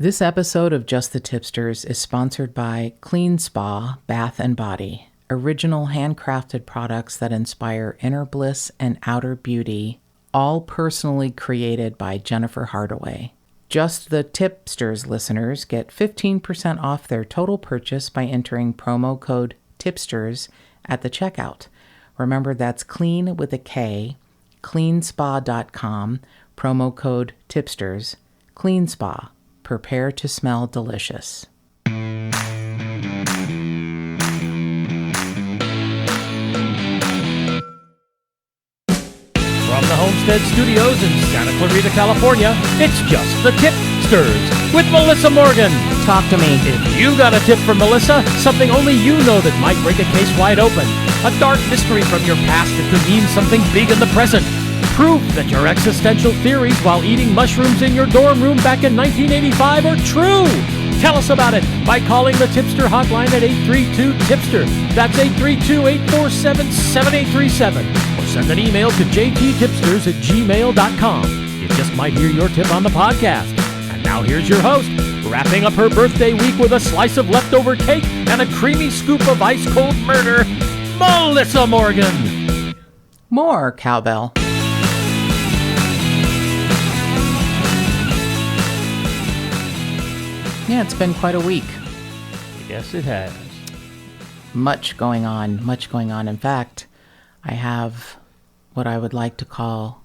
This episode of Just the Tip-Sters is sponsored by Clean Spa Bath and Body, original handcrafted products that inspire inner bliss and outer beauty, all personally created by Jennifer Hardaway. Just the Tip-Sters listeners get 15% off their total purchase by entering promo code Tip-Sters at the checkout. Remember, that's clean with a K, cleanspa.com, promo code Tip-Sters. Clean Spa. Prepare to smell delicious. From the Homestead Studios in Santa Clarita, California, it's Just the Tip-Sters with Melissa Morgan. Talk to me. If you got a tip from Melissa, something only you know that might break a case wide open, a dark mystery from your past that could mean something big in the present, proof that your existential theories while eating mushrooms in your dorm room back in 1985 are true. Tell us about it by calling the Tipster hotline at 832-TIPSTER. That's 832-847-7837. Or send an email to jttipsters@gmail.com. You just might hear your tip on the podcast. And now here's your host, wrapping up her birthday week with a slice of leftover cake and a creamy scoop of ice-cold murder, Melissa Morgan. More cowbell. Yeah, it's been quite a week. Yes, it has. Much going on. In fact, I have what I would like to call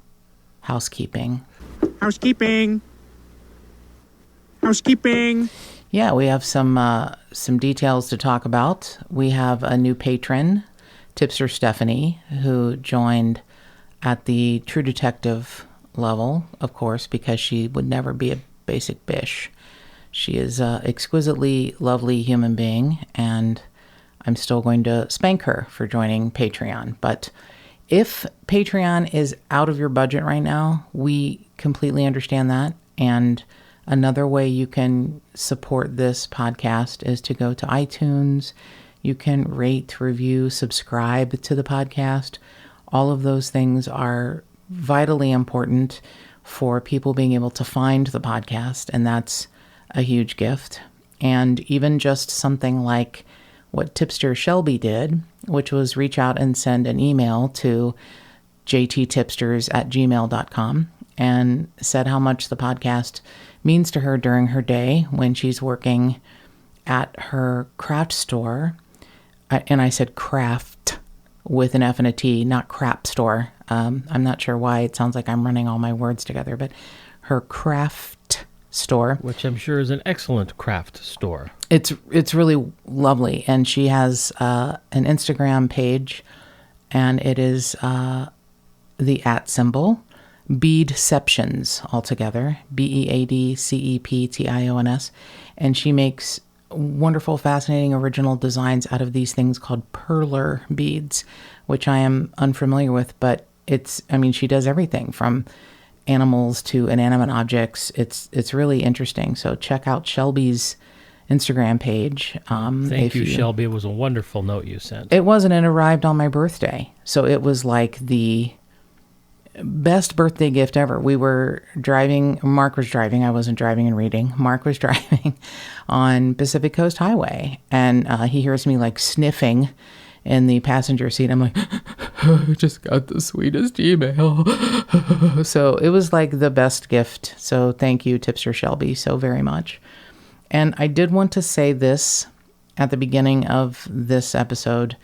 housekeeping. Housekeeping. Yeah, we have some details to talk about. We have a new patron, Tipster Stephanie, who joined at the True Detective level, of course, because she would never be a basic bish. She is an exquisitely lovely human being, and I'm still going to spank her for joining Patreon. But if Patreon is out of your budget right now, we completely understand that. And another way you can support this podcast is to go to iTunes. You can rate, review, subscribe to the podcast. All of those things are vitally important for people being able to find the podcast, and that's a huge gift. And even just something like what Tipster Shelby did, which was reach out and send an email to jttipsters@gmail.com and said how much the podcast means to her during her day when she's working at her craft store. And I said craft with an F and a T, not crap store. I'm not sure why it sounds like I'm running all my words together, but her craft store, which I'm sure is an excellent craft store. It's really lovely, and she has an Instagram page, and it is the @ Beadceptions altogether, BEADCEPTIONS, and she makes wonderful, fascinating, original designs out of these things called perler beads, which I am unfamiliar with, but she does everything from animals to inanimate objects. It's really interesting. So check out Shelby's Instagram page. Thank you, Shelby. It was a wonderful note you sent. It was, and it arrived on my birthday. So it was like the best birthday gift ever. We were driving, Mark was driving, I wasn't driving and reading. Mark was driving on Pacific Coast Highway, and he hears me like sniffing in the passenger seat. I'm like, I just got the sweetest email. So it was like the best gift. So thank you, Tipster Shelby, so very much. And I did want to say this at the beginning of this episode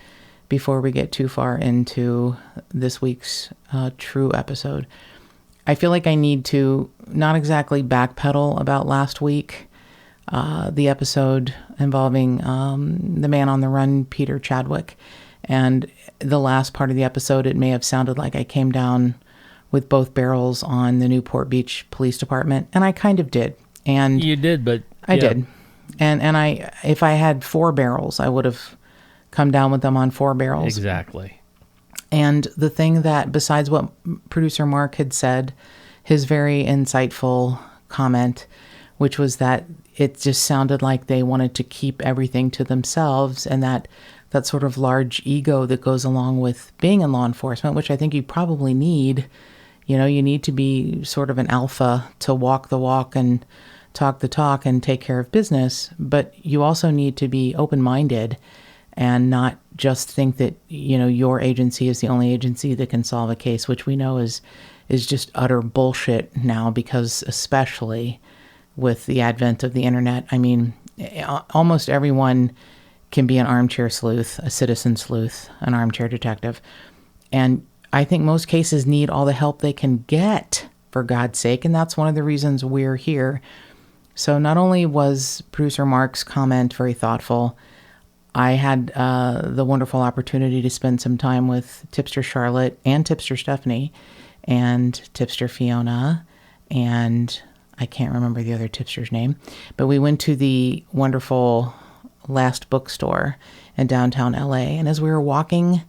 before we get too far into this week's true episode. I feel like I need to not exactly backpedal about last week, the episode involving the man on the run, Peter Chadwick. And the last part of the episode, it may have sounded like I came down with both barrels on the Newport Beach Police Department, and I kind of did. And you did, but I did. And if I had 4 barrels, I would have come down with them on 4 barrels. Exactly. And the thing that, besides what producer Mark had said, his very insightful comment, which was that it just sounded like they wanted to keep everything to themselves, and that sort of large ego that goes along with being in law enforcement, which I think you probably need. You know, you need to be sort of an alpha to walk the walk and talk the talk and take care of business, but you also need to be open-minded and not just think that, your agency is the only agency that can solve a case, which we know is just utter bullshit now, because especially with the advent of the internet, I mean, almost everyone can be an armchair sleuth, a citizen sleuth, an armchair detective. And I think most cases need all the help they can get, for God's sake. And that's one of the reasons we're here. So not only was producer Mark's comment very thoughtful, I had the wonderful opportunity to spend some time with Tipster Charlotte and Tipster Stephanie and Tipster Fiona, and I can't remember the other tipster's name, but we went to the wonderful Last Bookstore in downtown LA. And as we were walking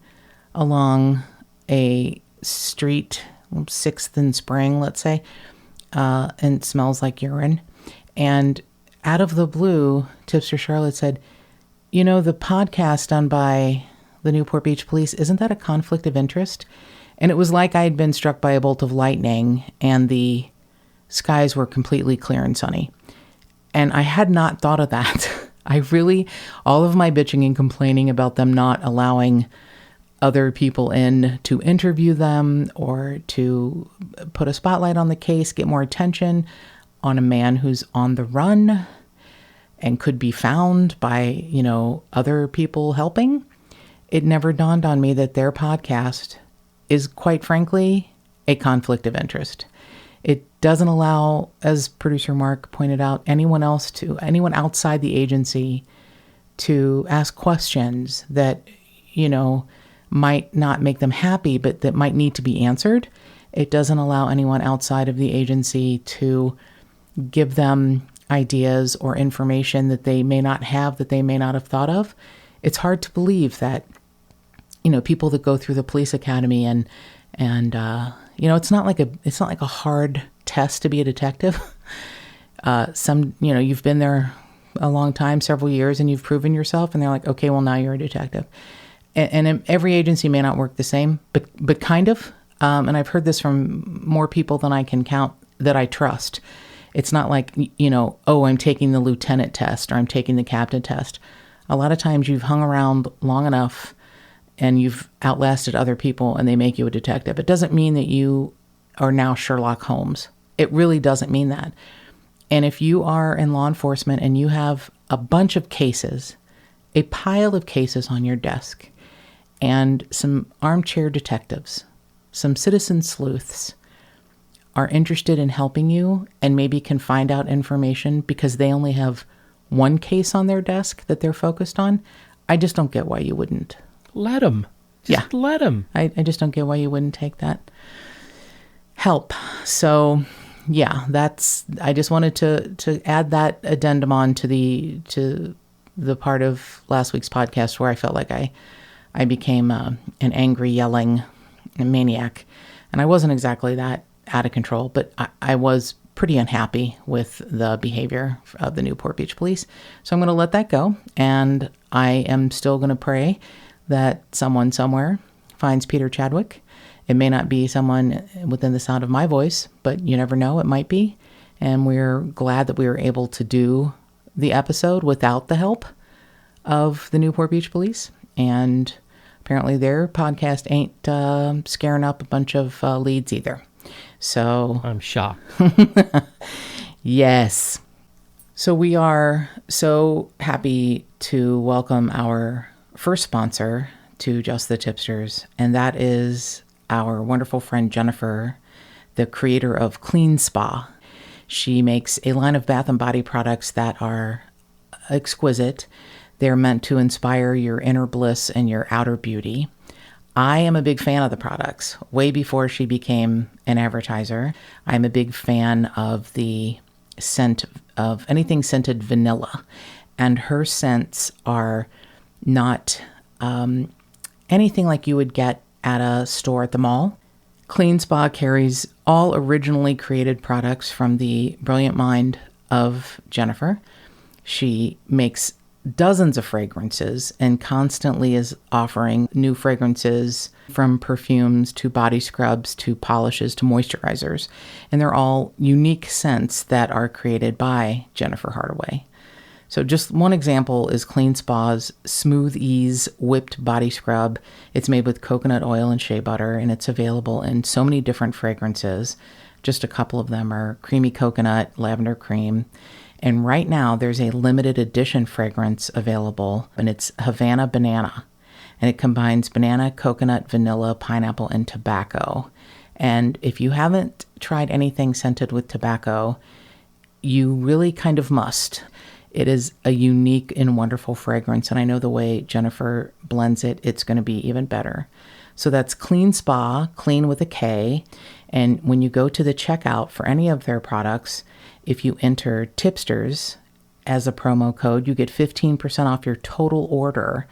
along a street, 6th and Spring, let's say, and it smells like urine, and out of the blue, Tipster Charlotte said, the podcast done by the Newport Beach Police, isn't that a conflict of interest? And it was like I had been struck by a bolt of lightning and the skies were completely clear and sunny. And I had not thought of that. All of my bitching and complaining about them not allowing other people in to interview them or to put a spotlight on the case, get more attention on a man who's on the run and could be found by, other people helping. It never dawned on me that their podcast is, quite frankly, a conflict of interest. It doesn't allow, as producer Mark pointed out, anyone outside the agency to ask questions that, might not make them happy, but that might need to be answered. It doesn't allow anyone outside of the agency to give them ideas or information that they may not have, that they may not have thought of. It's hard to believe that, people that go through the police academy and it's not like a hard test to be a detective. You've been there a long time, several years, and you've proven yourself, and they're like, okay, well, now you're a detective. And every agency may not work the same, but kind of. And I've heard this from more people than I can count that I trust. It's not like, I'm taking the lieutenant test or I'm taking the captain test. A lot of times you've hung around long enough and you've outlasted other people and they make you a detective. It doesn't mean that you are now Sherlock Holmes. It really doesn't mean that. And if you are in law enforcement and you have a bunch of cases, a pile of cases on your desk, and some armchair detectives, some citizen sleuths are interested in helping you and maybe can find out information because they only have one case on their desk that they're focused on, I just don't get why you wouldn't. Let them. Let them. I just don't get why you wouldn't take that help. So, yeah, I just wanted to add that addendum on to the part of last week's podcast where I felt like I became an angry, yelling maniac. And I wasn't exactly that out of control, but I was pretty unhappy with the behavior of the Newport Beach Police. So I'm going to let that go. And I am still going to pray that someone somewhere finds Peter Chadwick. It may not be someone within the sound of my voice, but you never know, it might be. And we're glad that we were able to do the episode without the help of the Newport Beach Police. And apparently their podcast ain't scaring up a bunch of leads either. So I'm shocked. Yes. So we are so happy to welcome our first sponsor to Just the Tipsters, and that is our wonderful friend Jennifer, the creator of Clean Spa. She makes a line of bath and body products that are exquisite. They're meant to inspire your inner bliss and your outer beauty. I am a big fan of the products. Way before she became an advertiser, I'm a big fan of the scent of anything scented vanilla. And her scents are not anything like you would get at a store at the mall. Clean Spa carries all originally created products from the brilliant mind of Jennifer. She makes dozens of fragrances and constantly is offering new fragrances, from perfumes to body scrubs to polishes to moisturizers. And they're all unique scents that are created by Jennifer Hardaway. So just one example is Clean Spa's Smooth Ease Whipped Body Scrub. It's made with coconut oil and shea butter, and it's available in so many different fragrances. Just a couple of them are Creamy Coconut, Lavender Cream. And right now there's a limited edition fragrance available, and it's Havana Banana. And it combines banana, coconut, vanilla, pineapple, and tobacco. And if you haven't tried anything scented with tobacco, you really kind of must. It is a unique and wonderful fragrance, and I know the way Jennifer blends it, it's going to be even better. So that's Clean Spa, clean with a K. And when you go to the checkout for any of their products, if you enter Tip-Sters as a promo code, you get 15% off your total order.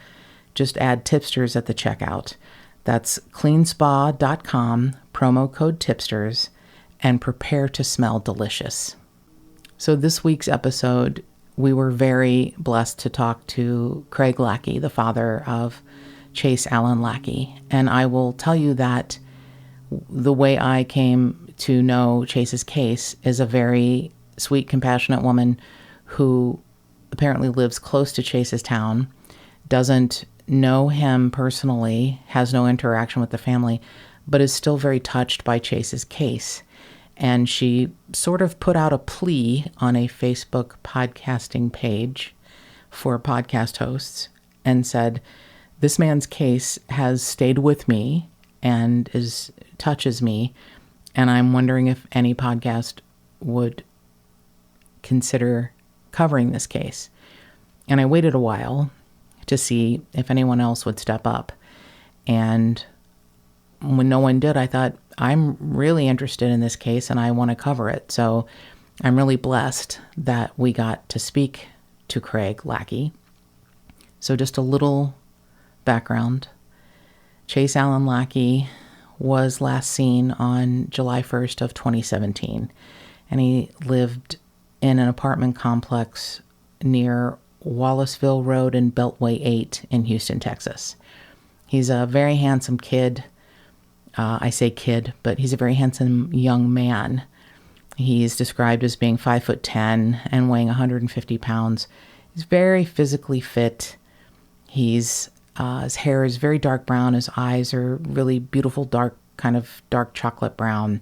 Just add Tip-Sters at the checkout. That's cleanspa.com, promo code Tip-Sters, and prepare to smell delicious. So this week's episode, we were very blessed to talk to Craig Lackey, the father of Chase Allen Lackey. And I will tell you that the way I came to know Chase's case is a very sweet, compassionate woman who apparently lives close to Chase's town, doesn't know him personally, has no interaction with the family, but is still very touched by Chase's case. And she sort of put out a plea on a Facebook podcasting page for podcast hosts and said, this man's case has stayed with me and touches me, and I'm wondering if any podcast would consider covering this case. And I waited a while to see if anyone else would step up. And when no one did, I thought, I'm really interested in this case and I want to cover it. So I'm really blessed that we got to speak to Craig Lackey. So just a little background. Chase Allen Lackey was last seen on July 1st of 2017, and he lived in an apartment complex near Wallaceville Road and Beltway 8 in Houston, Texas. He's a very handsome kid. I say kid, but he's a very handsome young man. He's described as being 5'10" and weighing 150 pounds. He's very physically fit. His hair is very dark brown. His eyes are really beautiful, dark chocolate brown.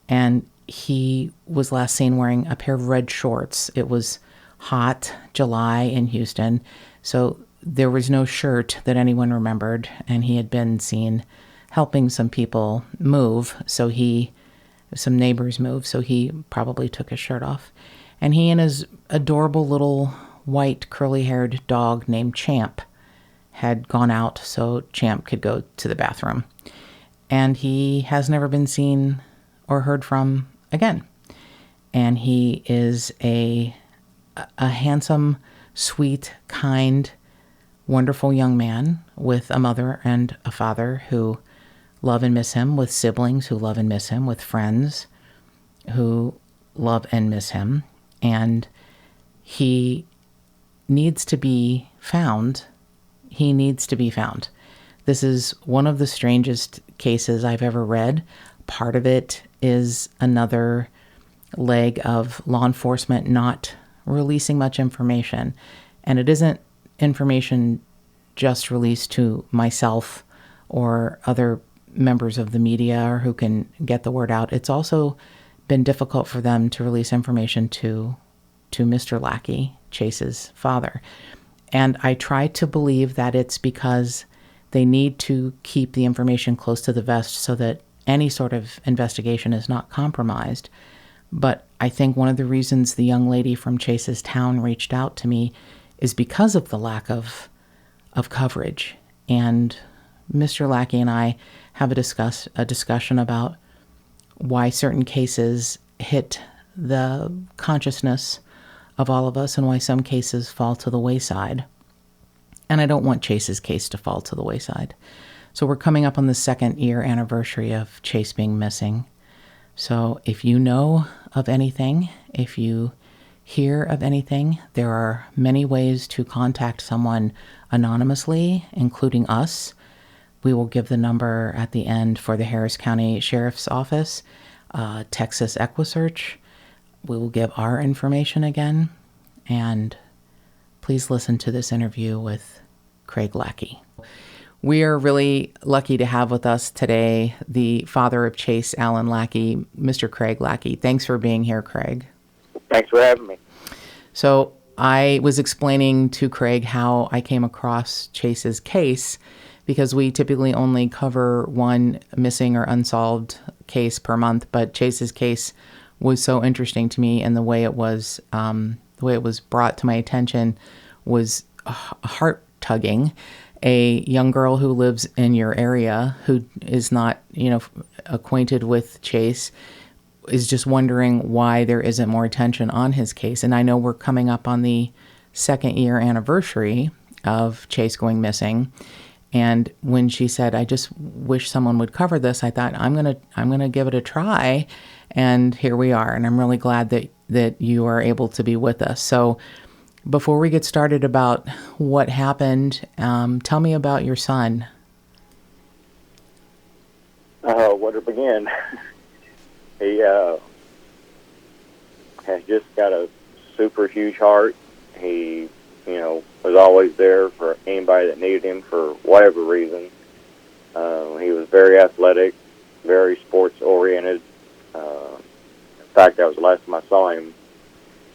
And he was last seen wearing a pair of red shorts. It was hot July in Houston, so there was no shirt that anyone remembered, and he had been seen helping some people move, some neighbors move, so he probably took his shirt off. And he and his adorable little white curly-haired dog named Champ had gone out so Champ could go to the bathroom. And he has never been seen or heard from again. And he is a handsome, sweet, kind, wonderful young man with a mother and a father who love and miss him, with siblings who love and miss him, with friends who love and miss him. And he needs to be found. He needs to be found. This is one of the strangest cases I've ever read. Part of it is another leg of law enforcement not releasing much information. And it isn't information just released to myself or other members of the media or who can get the word out. It's also been difficult for them to release information to Mr. Lackey, Chase's father. And I try to believe that it's because they need to keep the information close to the vest so that any sort of investigation is not compromised. But I think one of the reasons the young lady from Chase's town reached out to me is because of the lack of coverage. And Mr. Lackey and I have a discussion about why certain cases hit the consciousness of all of us and why some cases fall to the wayside. And I don't want Chase's case to fall to the wayside. So we're coming up on the 2nd year anniversary of Chase being missing. So if you know of anything, if you hear of anything, there are many ways to contact someone anonymously, including us. We will give the number at the end for the Harris County Sheriff's Office, Texas EquiSearch. We will give our information again. And please listen to this interview with Craig Lackey. We are really lucky to have with us today the father of Chase Allen Lackey, Mr. Craig Lackey. Thanks for being here, Craig. Thanks for having me. So I was explaining to Craig how I came across Chase's case, because we typically only cover one missing or unsolved case per month. But Chase's case was so interesting to me, and the way it was brought to my attention was heart-tugging. A young girl who lives in your area, who is not, acquainted with Chase, is just wondering why there isn't more attention on his case. And I know we're coming up on the 2nd-year anniversary of Chase going missing. And when she said, "I just wish someone would cover this," I thought, I'm gonna give it a try. And here we are. And I'm really glad that you are able to be with us. So before we get started about what happened, tell me about your son. Where to begin? He has just got a super huge heart. He, was always there for anybody that needed him for whatever reason. He was very athletic, very sports-oriented. In fact, that was the last time I saw him.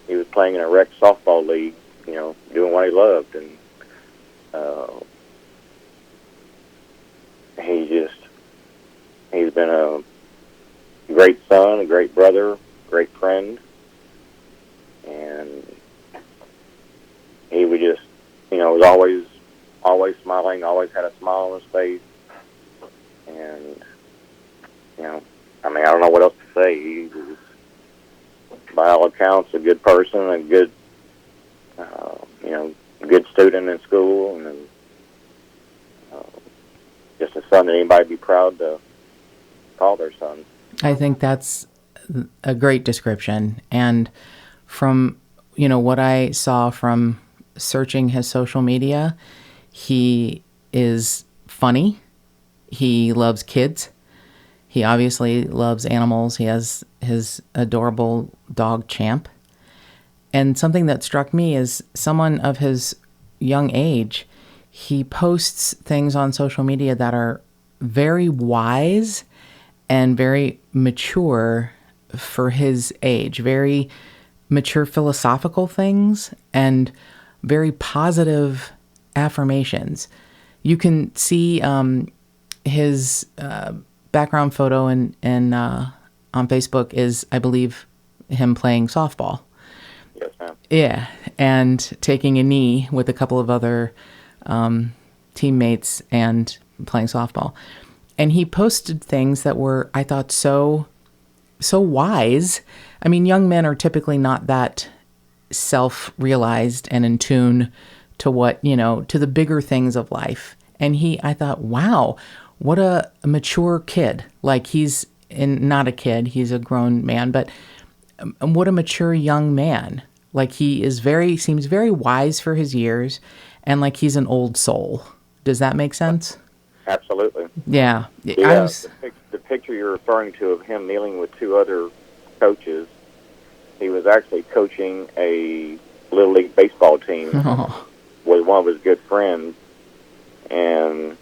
He was playing in a rec softball league, doing what he loved. And he's been a great son, a great brother, great friend. And he would just, was always smiling, always had a smile on his face. And, I don't know what else to say. He was, by all accounts, a good person, a good, good student in school, and just a son that anybody would be proud to call their son. I think that's a great description. And from, what I saw from searching his social media, he is funny. He loves kids. He obviously loves animals. He has his adorable dog, Champ. And something that struck me is someone of his young age, he posts things on social media that are very wise and very mature for his age, very mature philosophical things and very positive affirmations. You can see his background photo and on Facebook is, I believe, him playing softball. Yes, ma'am. Yeah, and taking a knee with a couple of other teammates and playing softball. And he posted things that were, I thought, so wise. I mean, young men are typically not that self-realized and in tune to what, to the bigger things of life. And I thought, wow, what a mature kid. Like, not a kid, he's a grown man, but what a mature young man. Like, seems very wise for his years, and like he's an old soul. Does that make sense? Absolutely. Yeah. The picture you're referring to of him kneeling with two other coaches, he was actually coaching a Little League baseball team with one of his good friends. And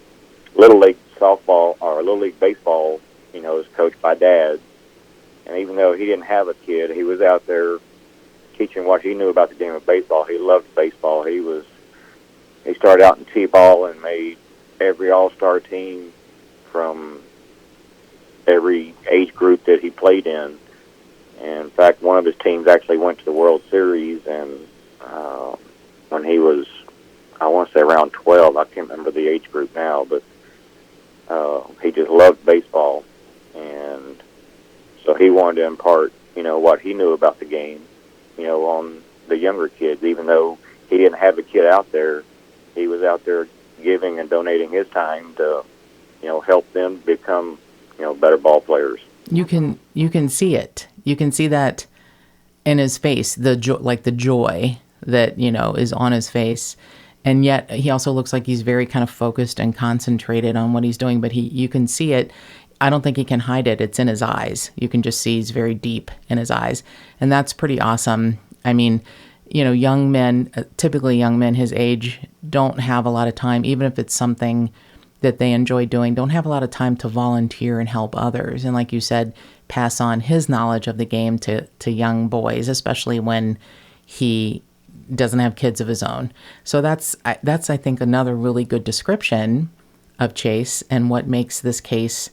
Little League softball, or Little League baseball, is coached by dads. And even though he didn't have a kid, he was out there teaching what he knew about the game of baseball. He loved baseball. He started out in T-ball and made every all-star team from every age group that he played in. And in fact, one of his teams actually went to the World Series, and when he was, I want to say around 12, I can't remember the age group now, but he just loved baseball. And so he wanted to impart, what he knew about the game, on the younger kids. Even though he didn't have a kid out there, he was out there giving and donating his time to, help them become, better ball players. You can see it. You can see that in his face, the joy that, is on his face. And yet he also looks like he's very kind of focused and concentrated on what he's doing, but you can see it. I don't think he can hide it. It's in his eyes. You can just see he's very deep in his eyes. And that's pretty awesome. I mean, young men, typically young men his age, don't have a lot of time, even if it's something that they enjoy doing, don't have a lot of time to volunteer and help others. And like you said, pass on his knowledge of the game to young boys, especially when he doesn't have kids of his own. So that's I think another really good description of Chase and what makes this case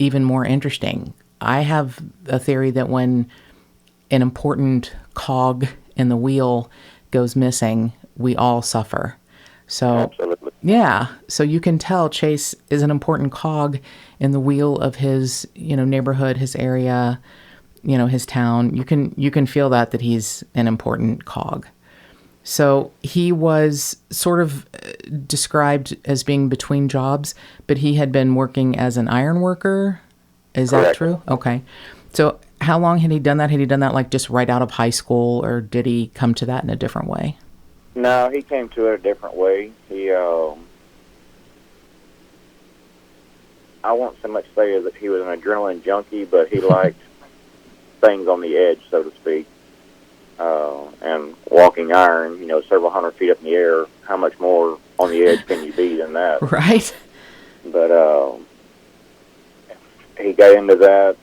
even more interesting. I have a theory that when an important cog in the wheel goes missing, we all suffer. So Absolutely. yeah, so you can tell Chase is an important cog in the wheel of his, neighborhood, his area, his town. You can feel that he's an important cog. So he was sort of described as being between jobs, but he had been working as an iron worker. Is that Correct. true? Okay. So how long had he done that? Had he done that like just right out of high school, or did he come to that in a different way? No, he came to it a different way. I won't so much say that he was an adrenaline junkie, but he liked things on the edge, so to speak. And walking iron, several hundred feet up in the air, how much more on the edge can you be than that? Right. But he got into that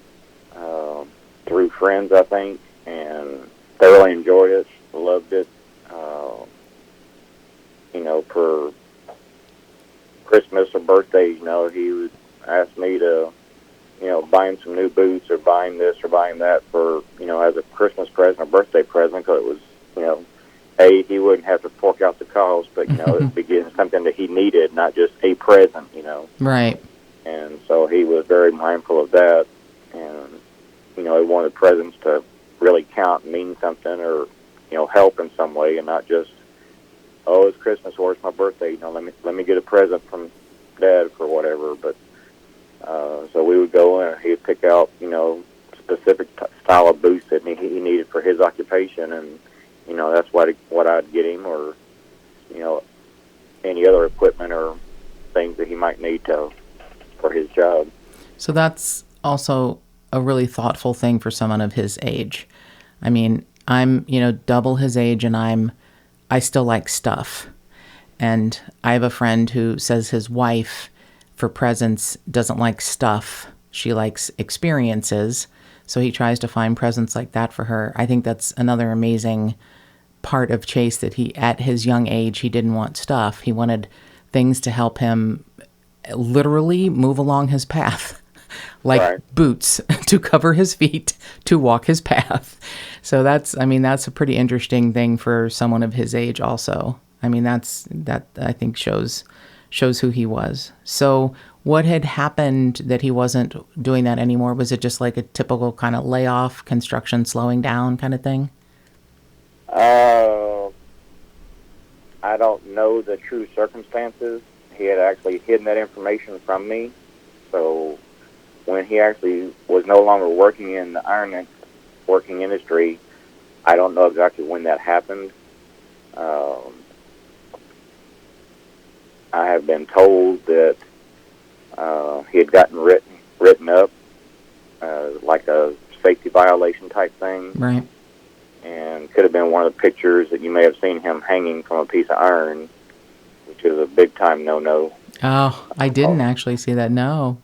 through friends, I think, and thoroughly enjoyed it, loved it. Per Christmas or birthdays, he would ask me to, buy him some new boots or buy him this or buy him that for, as a Christmas present or birthday present, because it was, he wouldn't have to fork out the cost, but, it became something that he needed, not just a present, Right. And so he was very mindful of that, and, he wanted presents to really count and mean something or, help in some way, and not just, oh, it's Christmas or it's my birthday, let me get a present from Dad for whatever. But so we would go in and he'd pick out, specific style of boots that he needed for his occupation, and that's what I'd get him, or any other equipment or things that he might need for his job. So that's also a really thoughtful thing for someone of his age. I mean, I'm, double his age, and I still like stuff. And I have a friend who says his wife, for presents, doesn't like stuff. She likes experiences. So he tries to find presents like that for her. I think that's another amazing part of Chase, that he, at his young age, he didn't want stuff. He wanted things to help him literally move along his path. Like Right. boots to cover his feet, to walk his path. So that's a pretty interesting thing for someone of his age also. I mean, that I think shows who he was. So what had happened that he wasn't doing that anymore? Was it just like a typical kind of layoff, construction slowing down kind of thing? I don't know the true circumstances. He had actually hidden that information from me. So when he actually was no longer working in the iron working industry, I don't know exactly when that happened. I have been told that he had gotten written up, like a safety violation type thing. Right. And could have been one of the pictures that you may have seen him hanging from a piece of iron, which is a big-time no-no. Oh, I didn't actually see that. No.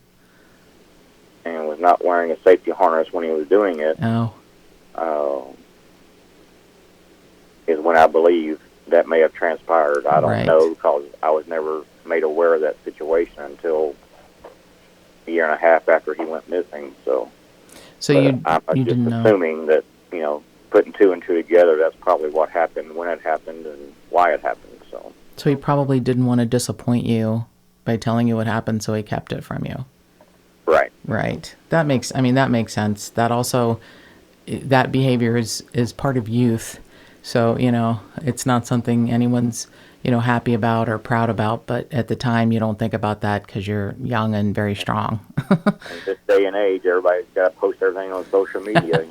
And was not wearing a safety harness when he was doing it. Oh. Is when I believe that may have transpired. I don't Right. know, because I was never made aware of that situation until a year and a half after he went missing. So you I'm you just didn't know. assuming that, putting two and two together, that's probably what happened, when it happened, and why it happened. So he probably didn't want to disappoint you by telling you what happened, so he kept it from you. Right. Right. That makes sense. That also, that behavior is part of youth. So, it's not something anyone's, happy about or proud about, but at the time you don't think about that because you're young and very strong. In this day and age, everybody's got to post everything on social media.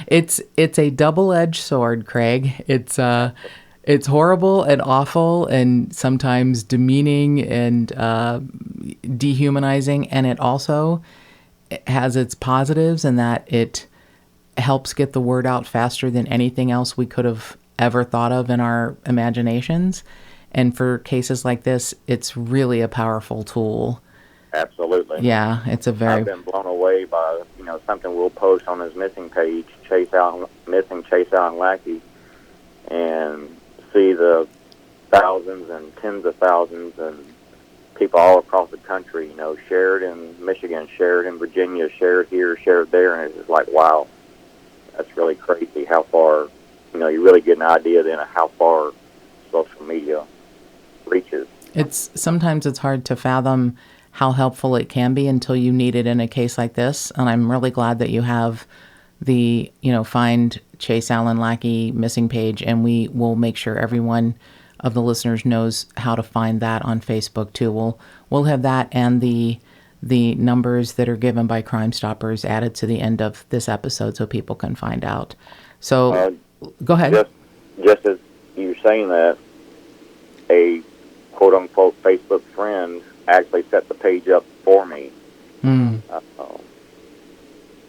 It's a double-edged sword, Craig. It's horrible and awful and sometimes demeaning and dehumanizing, and it also has its positives in that it helps get the word out faster than anything else we could have ever thought of in our imaginations. And for cases like this, it's really a powerful tool. Absolutely. Yeah, it's a very... I've been blown away by, something we'll post on his missing page, Chase Allen Lackey, and see the thousands and tens of thousands and people all across the country, shared in Michigan, shared in Virginia, shared here, shared there, and it's just like, wow, that's really crazy how far, you really get an idea then of how far social media reaches. Sometimes it's hard to fathom how helpful it can be until you need it in a case like this, and I'm really glad that you have the, find Chase Allen Lackey missing page, and we will make sure everyone of the listeners knows how to find that on Facebook too. We'll have that and the numbers that are given by Crime Stoppers added to the end of this episode so people can find out. So go ahead. Just as you're saying that, a quote-unquote Facebook friend actually set the page up for me.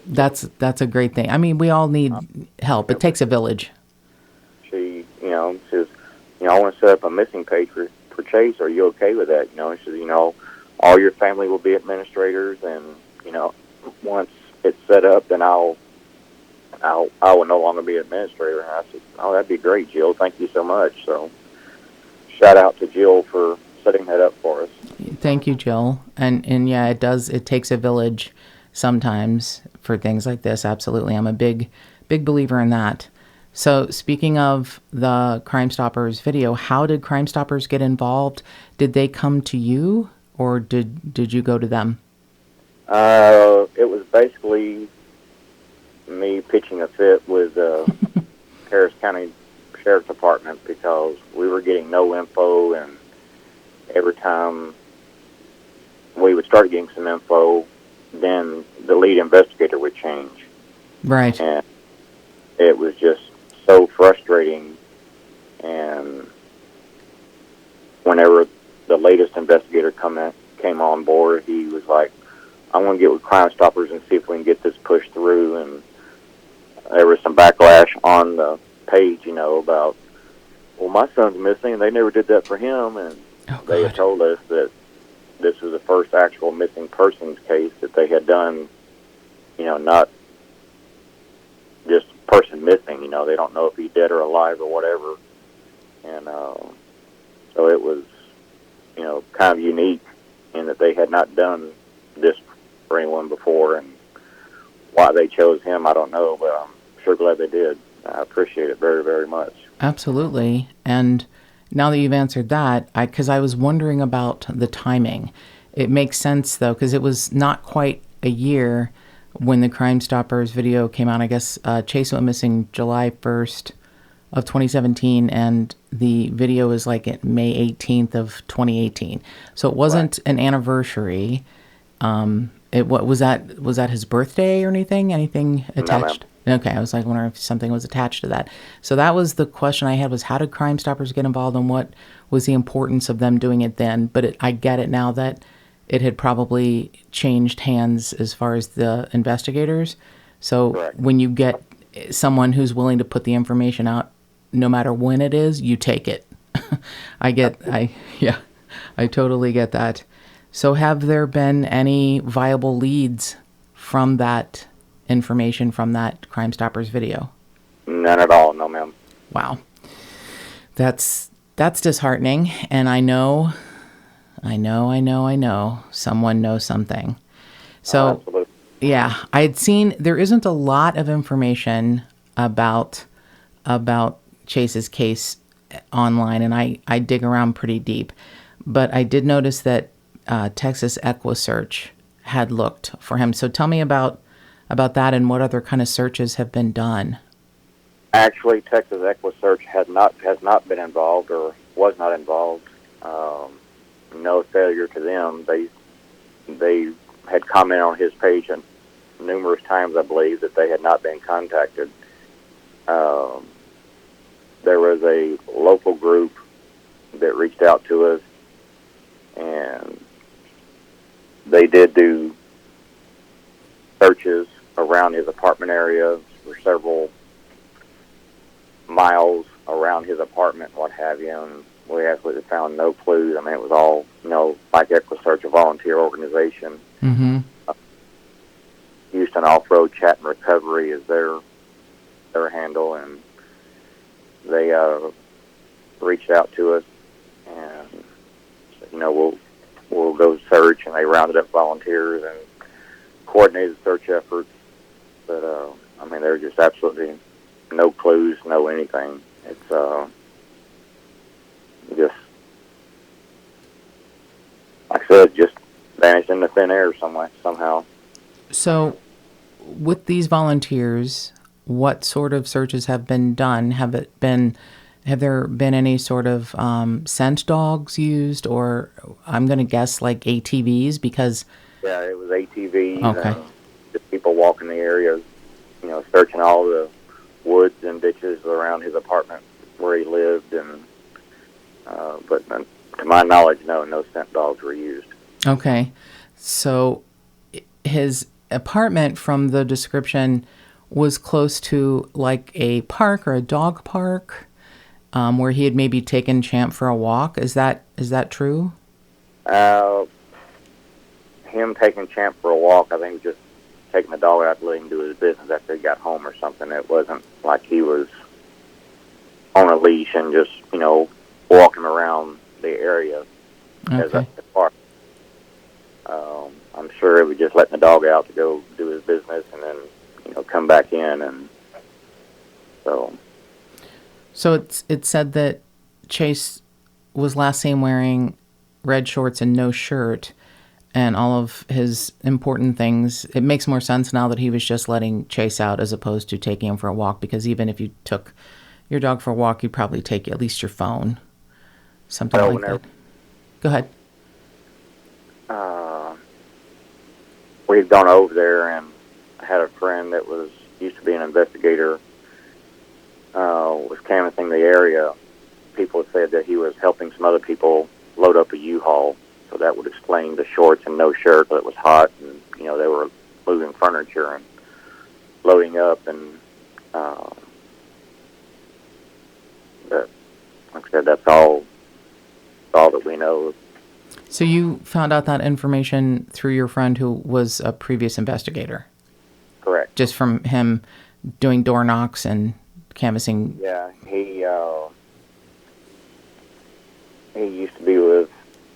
That's a great thing. I mean, we all need help. It takes a village. She says, I want to set up a missing page for Chase. Are you okay with that? She says, all your family will be administrators, and once it's set up, then I will no longer be administrator. And I said, oh, that'd be great, Jill. Thank you so much. So, shout out to Jill for setting that up for us. Thank you, Jill. And yeah, it takes a village sometimes for things like this. Absolutely. I'm a big believer in that. So speaking of the Crime Stoppers video, how did Crime Stoppers get involved? Did they come to you or did you go to them? It was basically me pitching a fit with Harris County Sheriff's Department because we were getting no info, and every time we would start getting some info, then the lead investigator would change. Right. And it was just so frustrating. And whenever the latest investigator came on board, he was like, I want to get with Crime Stoppers and see if we can get this pushed through. And there was some backlash on the page, about, well, my son's missing, and they never did that for him. And they had told us that this was the first actual missing persons case that they had done, not just person missing, they don't know if he's dead or alive or whatever. And so it was, kind of unique in that they had not done this for anyone before. And why they chose him, I don't know, but I'm sure glad they did. I appreciate it very, very much. Absolutely. And now that you've answered that, because I was wondering about the timing. It makes sense, though, because it was not quite a year when the Crime Stoppers video came out. I guess Chase went missing July 1st of 2017, and the video is like May 18th of 2018. So it wasn't an anniversary. Was that his birthday or anything? Anything attached? No, okay, I was like wondering if something was attached to that. So that was the question I had, was how did Crime Stoppers get involved, and what was the importance of them doing it then? But I get it now that it had probably changed hands as far as the investigators. So Correct. When you get someone who's willing to put the information out, no matter when it is, you take it. I totally get that. So have there been any viable leads from that information from that Crime Stoppers video? None at all, no, ma'am. Wow. That's disheartening, and I know someone knows something. So, absolutely. Yeah, I had seen there isn't a lot of information about Chase's case online, and I dig around pretty deep. But I did notice that Texas EquiSearch had looked for him. So tell me about that and what other kind of searches have been done. Actually, Texas EquiSearch has not been involved or was not involved. No failure to them. They had commented on his page numerous times, I believe, that they had not been contacted. There was a local group that reached out to us, and they did do searches around his apartment area for several miles around his apartment, what have you, and we absolutely found no clues. I mean, it was all, like EquiSearch, a volunteer organization. Mm-hmm. Houston Off-Road Chat and Recovery is their handle, and they reached out to us, and we'll go search, and they rounded up volunteers and coordinated search efforts. But I mean, there were just absolutely no clues, no anything. It's just, like I said, just vanished into thin air somehow. So, with these volunteers, what sort of searches have been done? Have there been any sort of scent dogs used, or I'm going to guess like ATVs, because... Yeah, it was ATVs. Okay. And just people walking the area, searching all the woods and ditches around his apartment where he lived, and but to my knowledge, no scent dogs were used. Okay. So his apartment, from the description, was close to like a park or a dog park, where he had maybe taken Champ for a walk. Is that true? Him taking Champ for a walk, I think, was just taking the dog out to let him do his business after he got home or something. It wasn't like he was on a leash and just, walking around the area as a park. I'm sure it was just letting the dog out to go do his business and then, come back in. And so it said that Chase was last seen wearing red shorts and no shirt, and all of his important things. It makes more sense now that he was just letting Chase out as opposed to taking him for a walk, because even if you took your dog for a walk, you'd probably take at least your phone, something like that. Go ahead. We've gone over there, and I had a friend that used to be an investigator, was canvassing the area. People said that he was helping some other people load up a U-Haul, so that would explain the shorts and no shirt, but it was hot, and they were moving furniture and loading up, and but like I said, that's all that we know. So you found out that information through your friend who was a previous investigator? Correct. Just from him doing door knocks and canvassing? Yeah, he used to be with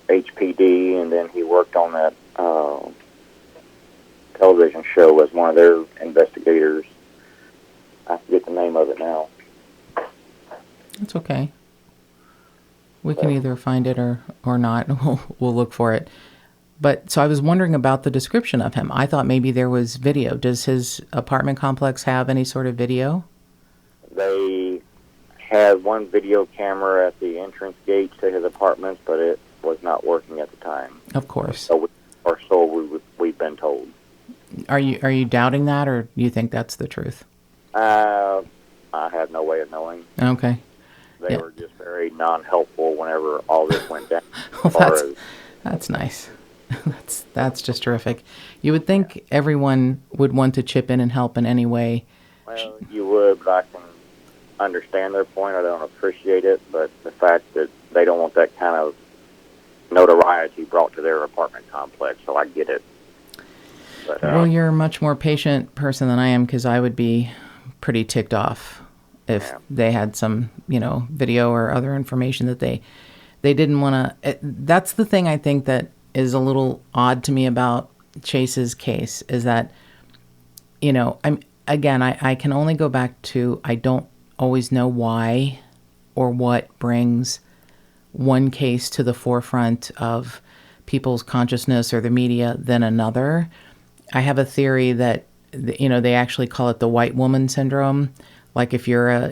HPD, and then he worked on that television show as one of their investigators. I forget the name of it now. That's okay. We can either find it or not. We'll look for it. But so I was wondering about the description of him. I thought maybe there was video. Does his apartment complex have any sort of video? They had one video camera at the entrance gate to his apartment, but it was not working at the time. Of course. We've been told. Are you doubting that, or do you think that's the truth? I have no way of knowing. Okay. They were just very non-helpful whenever all this went down. Well, that's nice. That's just terrific. You would think everyone would want to chip in and help in any way. Well, you would, but I can understand their point. I don't appreciate it, but the fact that they don't want that kind of notoriety brought to their apartment complex, so I get it. But, well, you're a much more patient person than I am, because I would be pretty ticked off if they had some, video or other information that they didn't want to. That's the thing I think that is a little odd to me about Chase's case, is that, I can only go back to, I don't always know why or what brings one case to the forefront of people's consciousness or the media than another. I have a theory that, they actually call it the white woman syndrome. Like if you're a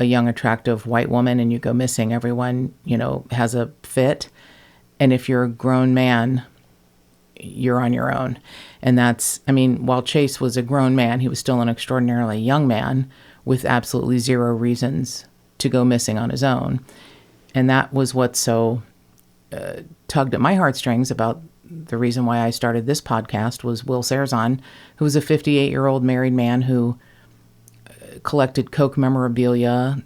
young, attractive white woman and you go missing, everyone, has a fit. And if you're a grown man you're on your own. And that's, I mean, while Chase was a grown man, he was still an extraordinarily young man with absolutely zero reasons to go missing on his own. And that was what so tugged at my heartstrings about the reason why I started this podcast was Will Sarazan, who was a 58-year-old married man who collected Coke memorabilia,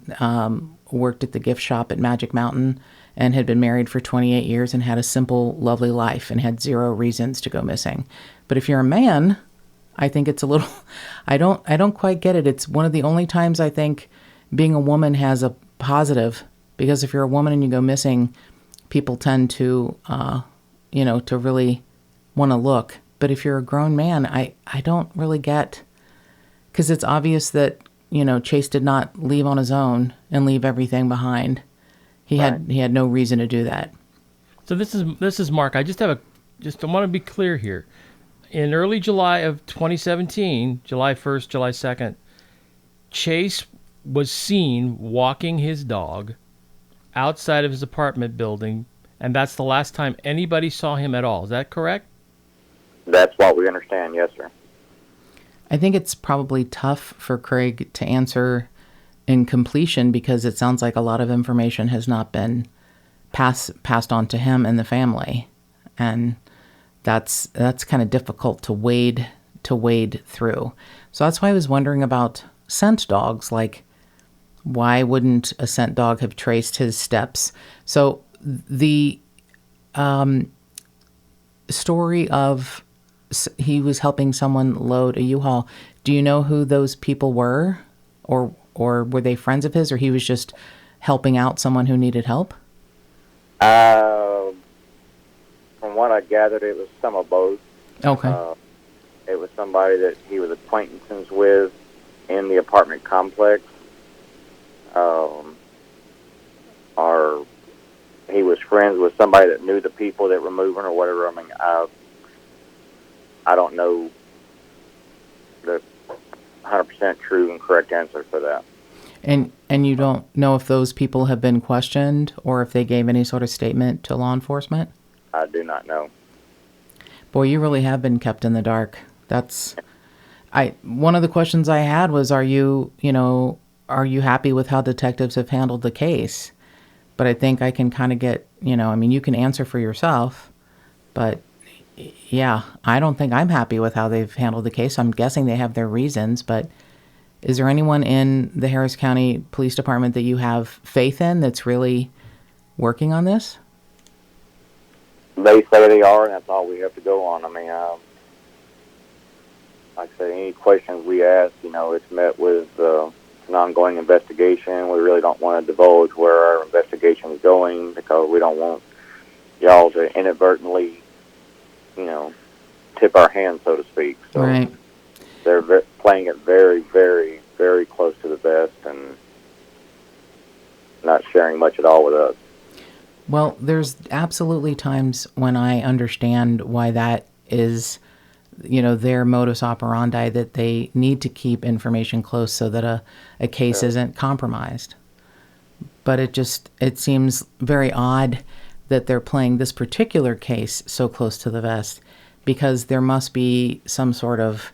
worked at the gift shop at Magic Mountain, and had been married for 28 years and had a simple, lovely life and had zero reasons to go missing. But if you're a man, I think it's a little, I don't quite get it. It's one of the only times I think being a woman has a positive, because if you're a woman and you go missing, people tend to, to really want to look. But if you're a grown man, I don't really get, because it's obvious that, Chase did not leave on his own and leave everything behind. He had no reason to do that. So this is Mark. I just want to be clear here. In early July of 2017, July 1st, July 2nd, Chase was seen walking his dog outside of his apartment building, and that's the last time anybody saw him at all. Is that correct? That's what we understand, yes, sir. I think it's probably tough for Craig to answer in completion because it sounds like a lot of information has not been passed on to him and the family, and that's kind of difficult to wade through. So that's why I was wondering about scent dogs. Like, why wouldn't a scent dog have traced his steps? So the story of he was helping someone load a U-Haul. Do you know who those people were, or were they friends of his, or he was just helping out someone who needed help? From what I gathered, it was some of both. Okay. It was somebody that he was acquaintances with in the apartment complex, or he was friends with somebody that knew the people that were moving or whatever. I mean, I don't know the 100% true and correct answer for that. And you don't know if those people have been questioned or if they gave any sort of statement to law enforcement? I do not know. Boy, you really have been kept in the dark. One of the questions I had was, are you happy with how detectives have handled the case? But I think I can kind of get, you can answer for yourself, but yeah, I don't think I'm happy with how they've handled the case. I'm guessing they have their reasons, but is there anyone in the Harris County Police Department that you have faith in that's really working on this? They say they are, and that's all we have to go on. I mean, like I say, any questions we ask, it's met with an ongoing investigation. We really don't want to divulge where our investigation is going because we don't want y'all to inadvertently, tip our hand, so to speak. So right. They're playing it very, very, very close to the vest and not sharing much at all with us. Well, there's absolutely times when I understand why that is, their modus operandi, that they need to keep information close so that a case isn't compromised. But it seems very odd that they're playing this particular case so close to the vest, because there must be some sort of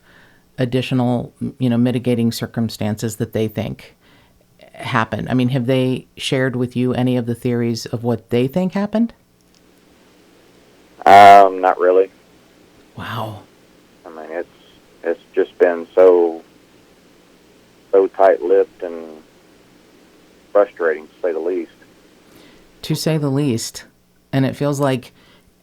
additional, mitigating circumstances that they think happened. I mean, have they shared with you any of the theories of what they think happened? Not really. Wow. I mean, it's just been so tight-lipped and frustrating, to say the least. To say the least. And it feels like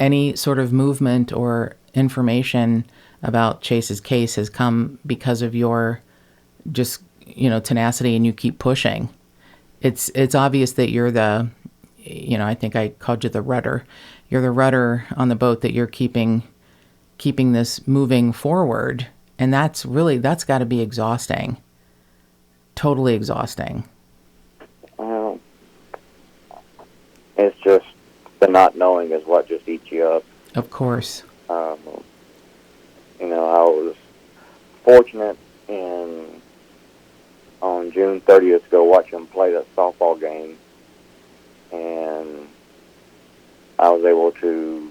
any sort of movement or information about Chase's case has come because of your just, tenacity, and you keep pushing. It's obvious that you're the, I think I called you the rudder. You're the rudder on the boat, that you're keeping this moving forward. And that's got to be exhausting. Totally exhausting. Well, it's just the not knowing is what just eats you up. Of course. I was fortunate on June 30th to go watch him play that softball game, and I was able to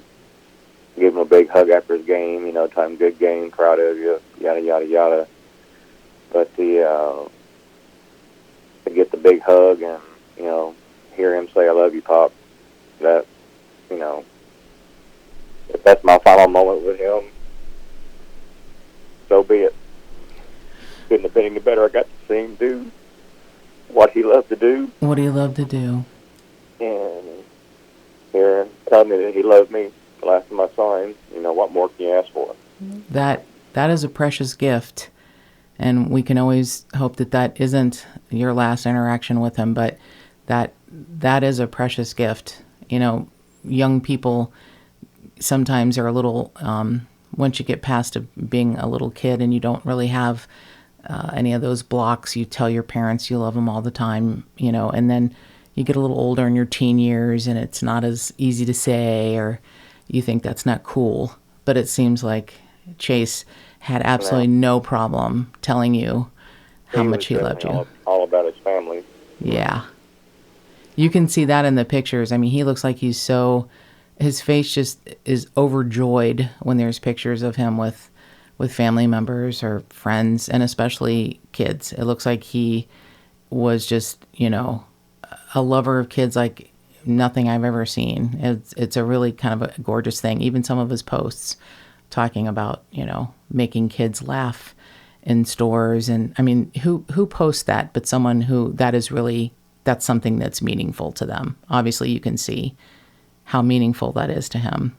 give him a big hug after his game, tell him good game, proud of you, yada, yada, yada. But to get the big hug and, hear him say, I love you, Pop, that, if that's my final moment with him, so be it. Couldn't have been any better. I got to see him do what he loved to do. What he loved to do. And hear him tell me that he loved me the last time I saw him. What more can you ask for? That is a precious gift. And we can always hope that isn't your last interaction with him, but that is a precious gift. Young people sometimes are a little, once you get past being a little kid and you don't really have any of those blocks, you tell your parents you love them all the time, and then you get a little older in your teen years and it's not as easy to say, or you think that's not cool. But it seems like Chase had absolutely no problem telling you how much he loved you. All about his family. Yeah. You can see that in the pictures. I mean, he looks like his face just is overjoyed when there's pictures of him with family members or friends, and especially kids. It looks like he was just, a lover of kids like nothing I've ever seen. It's a really kind of a gorgeous thing. Even some of his posts talking about, making kids laugh in stores. And I mean, who posts that but someone who that's something that's meaningful to them. Obviously you can see how meaningful that is to him.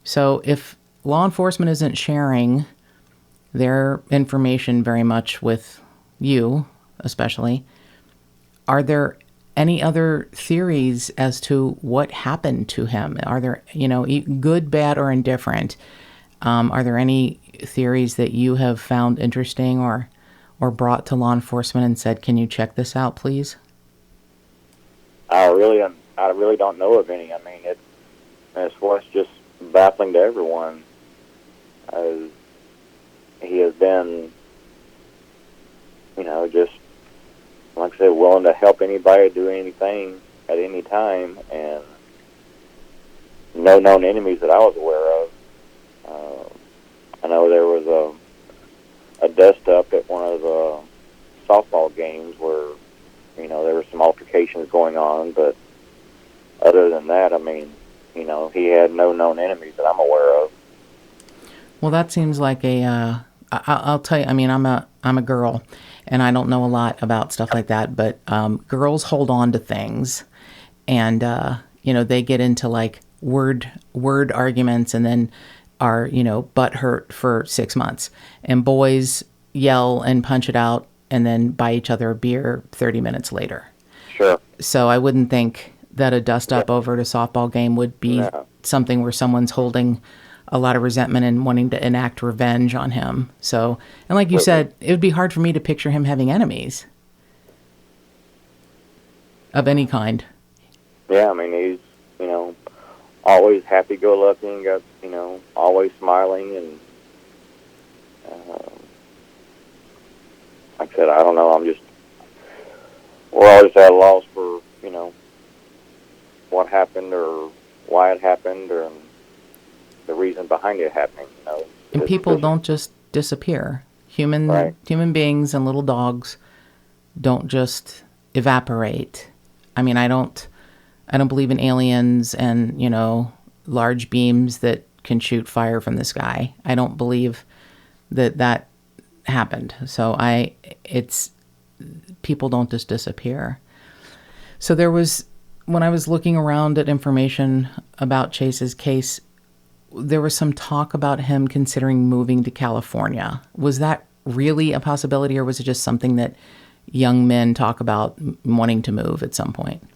So if law enforcement isn't sharing their information very much with you, especially, are there any other theories as to what happened to him? Are there, good, bad, or indifferent? Are there any theories that you have found interesting or brought to law enforcement and said, can you check this out, please? I really don't know of any. I mean, it's what's just baffling to everyone. He has been, just, like I said, willing to help anybody do anything at any time, and no known enemies that I was aware of. I know there was a dust up at one of the softball games where, there were some altercations going on, but other than that, I mean, he had no known enemies that I'm aware of. Well, that seems like I'll tell you, I mean, I'm a girl, and I don't know a lot about stuff like that, but girls hold on to things, and, they get into like word arguments and then are, butt hurt for 6 months, and boys yell and punch it out and then buy each other a beer 30 minutes later. Sure. So I wouldn't think that a dust up over at a softball game would be something where someone's holding a lot of resentment and wanting to enact revenge on him. So, and like you said, it would be hard for me to picture him having enemies of any kind. Yeah, I mean, he's, always happy-go-lucky, got, always smiling, and like I said, I don't know, we're always at a loss for, what happened or why it happened or the reason behind it happening, And people don't just disappear. Human beings and little dogs don't just evaporate. I mean, I don't believe in aliens and, large beams that can shoot fire from the sky. I don't believe that happened. So people don't just disappear. So when I was looking around at information about Chase's case, there was some talk about him considering moving to California. Was that really a possibility, or was it just something that young men talk about wanting to move at some point?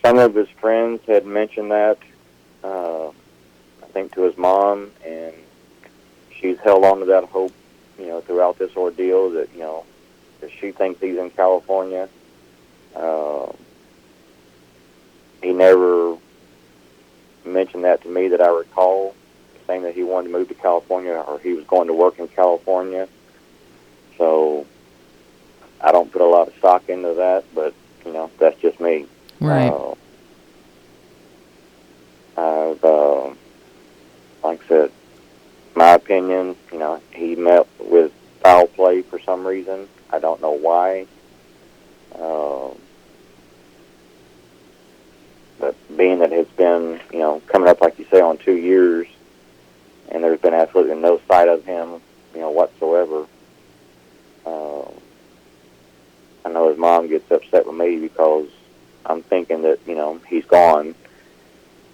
Some of his friends had mentioned that, I think to his mom, and she's held on to that hope, throughout this ordeal that, that she thinks he's in California. He never mentioned that to me that I recall, saying that he wanted to move to California or he was going to work in California. So I don't put a lot of stock into that, but, that's just me. Right. I've being that it's been, coming up, like you say, on 2 years, and there's been absolutely no sight of him, whatsoever. I know his mom gets upset with me because I'm thinking that, he's gone.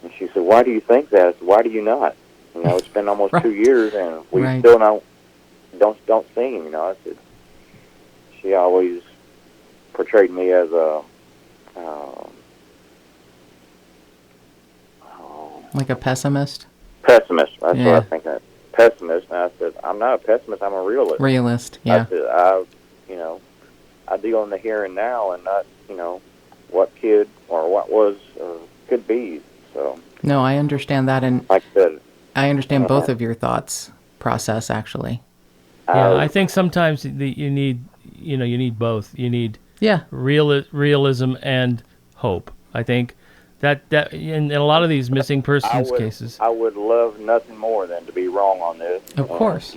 And she said, "Why do you think that?" I said, "Why do you not? It's been almost Right. 2 years, and we Right. still don't see him." I said, she always portrayed me as a Like a pessimist? pessimist. That's Yeah. what I think. A pessimist. And I said, "I'm not a pessimist. I'm a realist." Realist, yeah. I said, I deal in the here and now, and not, what could or what was or could be. So. No, I understand that, and Like I said, I understand both of your thoughts process, actually. Yeah, I think sometimes you need both. You need Yeah. realism and hope. I think that in a lot of these missing persons cases. I would love nothing more than to be wrong on this. Of course.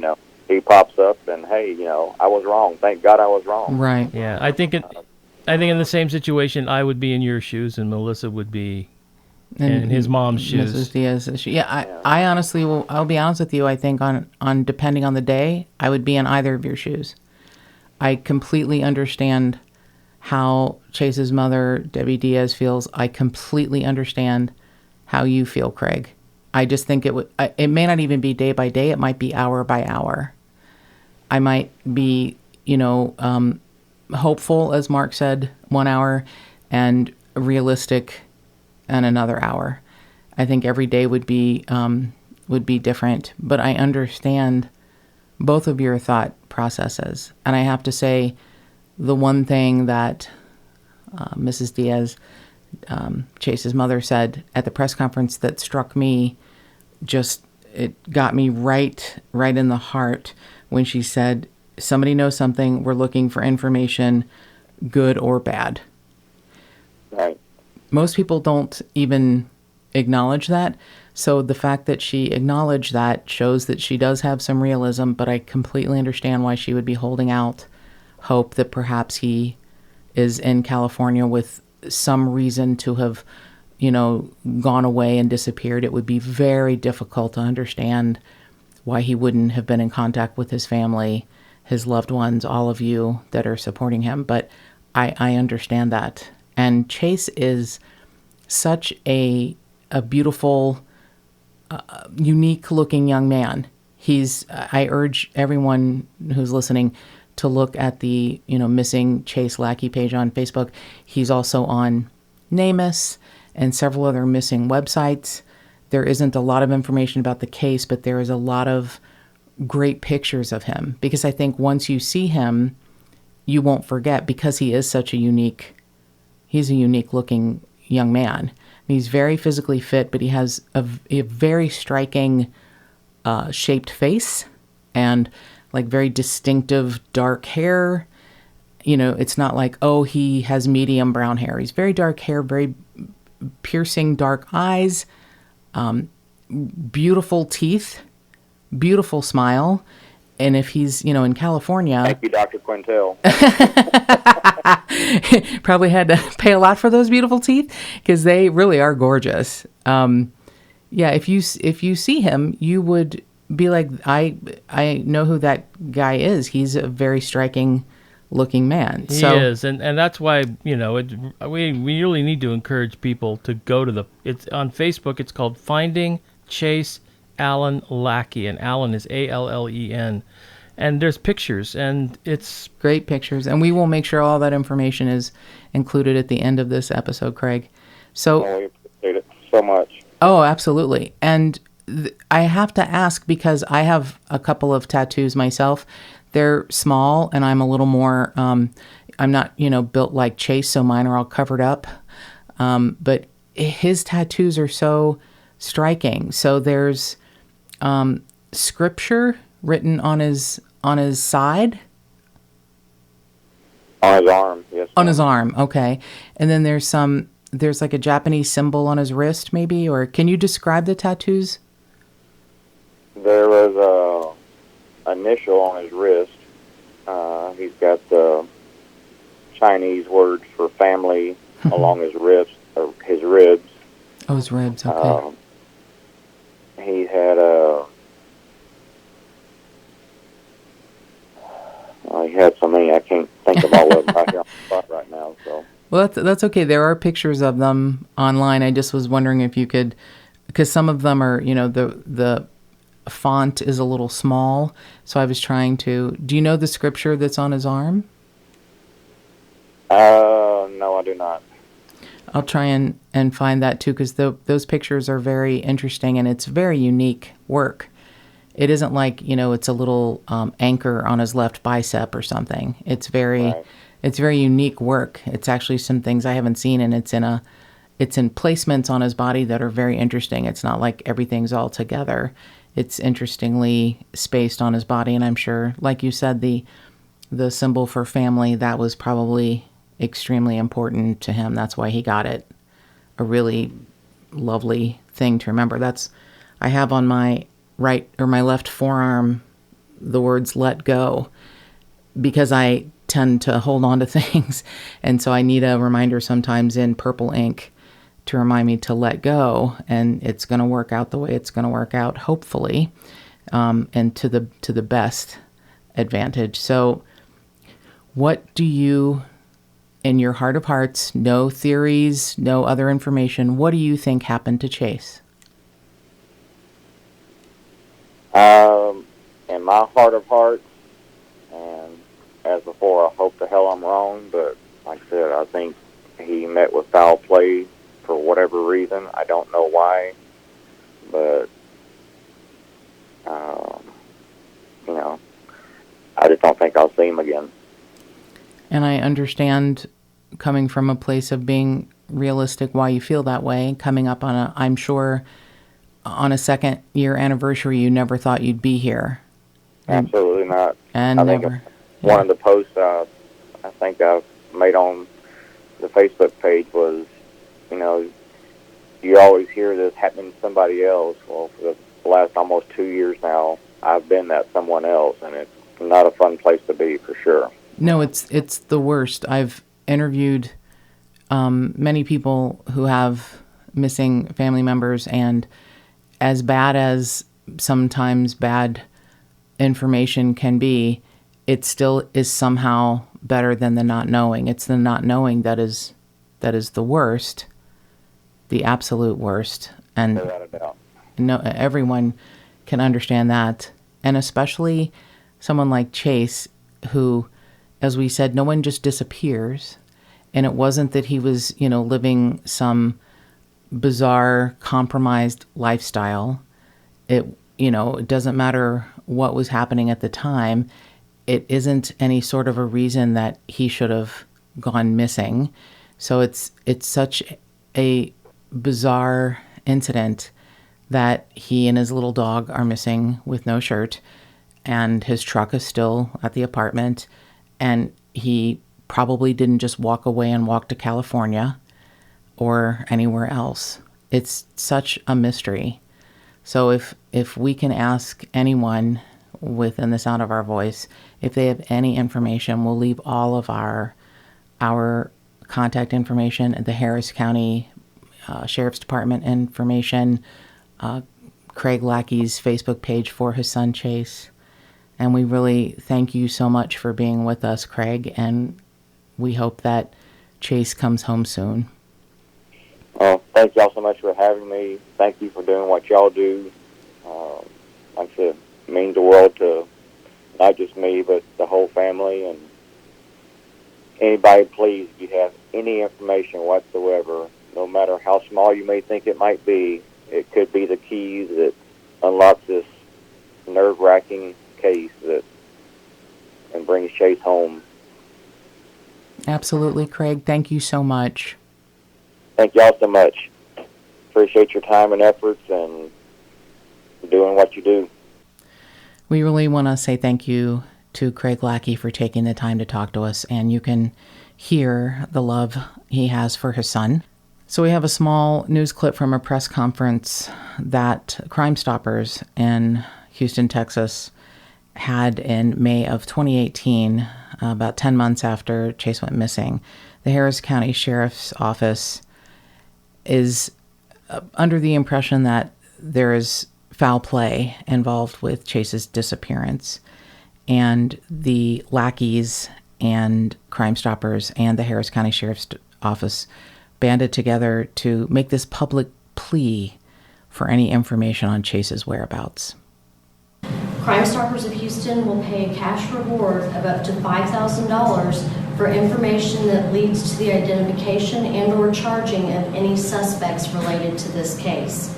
He pops up and, hey, I was wrong. Thank God I was wrong. Right. Yeah, I think in the same situation, I would be in your shoes, and Melissa would be in his mom's shoes. Mrs. Diaz. Yeah, I honestly will. I'll be honest with you. I think on depending on the day, I would be in either of your shoes. I completely understand how Chase's mother, Debbie Diaz, feels. I completely understand how you feel, Craig. I just think it may not even be day by day. It might be hour by hour. I might be, hopeful, as Mark said, 1 hour, and realistic in another hour. I think every day would be different, but I understand both of your thought processes. And I have to say, the one thing that Mrs. Diaz, Chase's mother, said at the press conference that struck me, it got me right in the heart when she said, "Somebody knows something. We're looking for information, good or bad." Right. Most people don't even acknowledge that. So the fact that she acknowledged that shows that she does have some realism, but I completely understand why she would be holding out hope that perhaps he is in California with some reason to have, gone away and disappeared. It would be very difficult to understand why he wouldn't have been in contact with his family, his loved ones, all of you that are supporting him. But I understand that. And Chase is such a beautiful, unique-looking young man. I urge everyone who's listening to look at the, Missing Chase Lackey page on Facebook. He's also on NamUs and several other missing websites. There isn't a lot of information about the case, but there is a lot of great pictures of him, because I think once you see him, you won't forget, because he is such he's a unique looking young man. He's very physically fit, but he has a very striking shaped face and like very distinctive dark hair. It's not like, oh, he has medium brown hair. He's very dark hair, very piercing dark eyes, beautiful teeth, beautiful smile. And if he's, in California... Thank you, Dr. Quintel. Probably had to pay a lot for those beautiful teeth, because they really are gorgeous. If you see him, you would be like, I know who that guy is. He's a very striking looking man. He is, and that's why we really need to encourage people to go to it's on Facebook. It's called Finding Chase Allen Lackey, and Allen is Allen, and there's pictures, and it's great pictures, and we will make sure all that information is included at the end of this episode, Craig. So we appreciate it so much. Oh, absolutely. And I have to ask, because I have a couple of tattoos myself. They're small, and I'm a little more, I'm not, built like Chase, so mine are all covered up. But his tattoos are so striking. So there's scripture written on his side. On his arm, yes. On his arm, okay. And then there's like a Japanese symbol on his wrist, maybe? Or can you describe the tattoos? There was a initial on his wrist. He's got the Chinese word for family along his ribs. Oh, his ribs, okay. He had he had so many, I can't think of all of them right here on the spot right now. So. Well, that's okay. There are pictures of them online. I just was wondering if you could, because some of them are, the font is a little small. So I was trying to. Do you know the scripture that's on his arm? No, I do not. I'll try and find that too, because those pictures are very interesting and it's very unique work. It isn't like, it's a little anchor on his left bicep or something. It's very unique work. It's actually some things I haven't seen, and it's in placements on his body that are very interesting. It's not like everything's all together. It's interestingly spaced on his body, and I'm sure, like you said, the symbol for family, that was probably extremely important to him. That's why he got it. A really lovely thing to remember. I have on my right or my left forearm the words "let go," because I tend to hold on to things, and so I need a reminder sometimes in purple ink to remind me to let go, and it's going to work out the way it's going to work out, hopefully, and to the best advantage. So what do you, in your heart of hearts, no theories, no other information, what do you think happened to Chase? In my heart of hearts, and as before, I hope the hell I'm wrong, but like I said, I think he met with foul play for whatever reason. I don't know why, but, I just don't think I'll see him again. And I understand, coming from a place of being realistic, why you feel that way. Coming up on I'm sure, on a second year anniversary, you never thought you'd be here. Absolutely not. And I never. think one of the posts I think I've made on the Facebook page was, you always hear this happening to somebody else. Well, for the last almost 2 years now, I've been that someone else, and it's not a fun place to be, for sure. No, it's the worst. I've interviewed many people who have missing family members, and as bad as sometimes bad information can be, it still is somehow better than the not knowing. It's the not knowing that is the worst, the absolute worst. And Without a doubt. No, everyone can understand that. And especially someone like Chase, who, as we said, no one just disappears. And it wasn't that he was, living some bizarre, compromised lifestyle. It doesn't matter what was happening at the time. It isn't any sort of a reason that he should have gone missing. So it's such a bizarre incident that he and his little dog are missing with no shirt, and his truck is still at the apartment, and he probably didn't just walk away and walk to California or anywhere else. It's such a mystery. So if we can ask anyone within the sound of our voice, if they have any information, we'll leave all of our contact information at the Harris County Sheriff's Department information, Craig Lackey's Facebook page for his son Chase. And we really thank you so much for being with us, Craig, and we hope that Chase comes home soon. Well, thank y'all so much for having me. Thank you for doing what y'all do. Like I said, it means the world to not just me, but the whole family. And anybody, please, if you have any information whatsoever, no matter how small you may think it might be, it could be the keys that unlocks this nerve-wracking case and brings Chase home. Absolutely, Craig. Thank you so much. Thank y'all so much. Appreciate your time and efforts and doing what you do. We really want to say thank you to Craig Lackey for taking the time to talk to us, and you can hear the love he has for his son. So we have a small news clip from a press conference that Crime Stoppers in Houston, Texas had in May of 2018, about 10 months after Chase went missing. The Harris County Sheriff's Office is under the impression that there is foul play involved with Chase's disappearance, and the Lackeys and Crime Stoppers and the Harris County Sheriff's Office banded together to make this public plea for any information on Chase's whereabouts. Crime Stoppers of Houston will pay a cash reward of up to $5,000 for information that leads to the identification and/or charging of any suspects related to this case.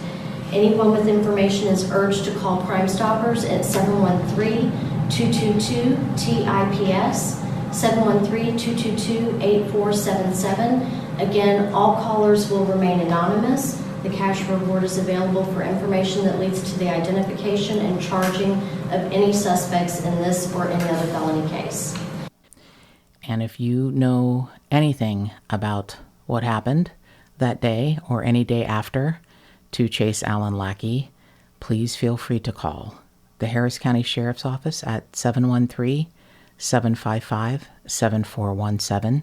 Anyone with information is urged to call Crime Stoppers at 713-222-TIPS, 713-222-8477. Again, all callers will remain anonymous. The cash reward is available for information that leads to the identification and charging of any suspects in this or any other felony case. And if you know anything about what happened that day or any day after to Chase Allen Lackey, please feel free to call the Harris County Sheriff's Office at 713-755-7417,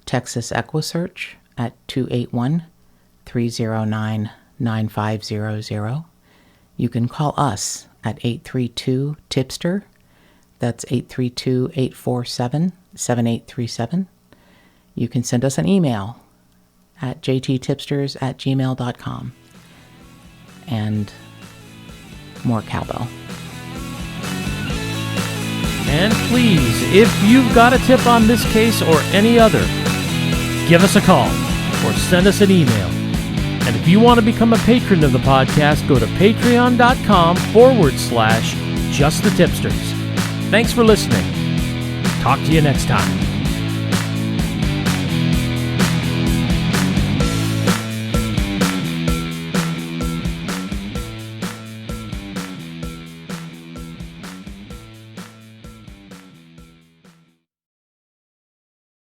Texas EquiSearch at 281-309-9500. You can call us at 832-Tip-Ster. That's 832-847-7837. You can send us an email at jttipsters@gmail.com. And more cowbell. And please, if you've got a tip on this case or any other, give us a call or send us an email. And if you want to become a patron of the podcast, go to patreon.com/justthetipsters. Thanks for listening. Talk to you next time.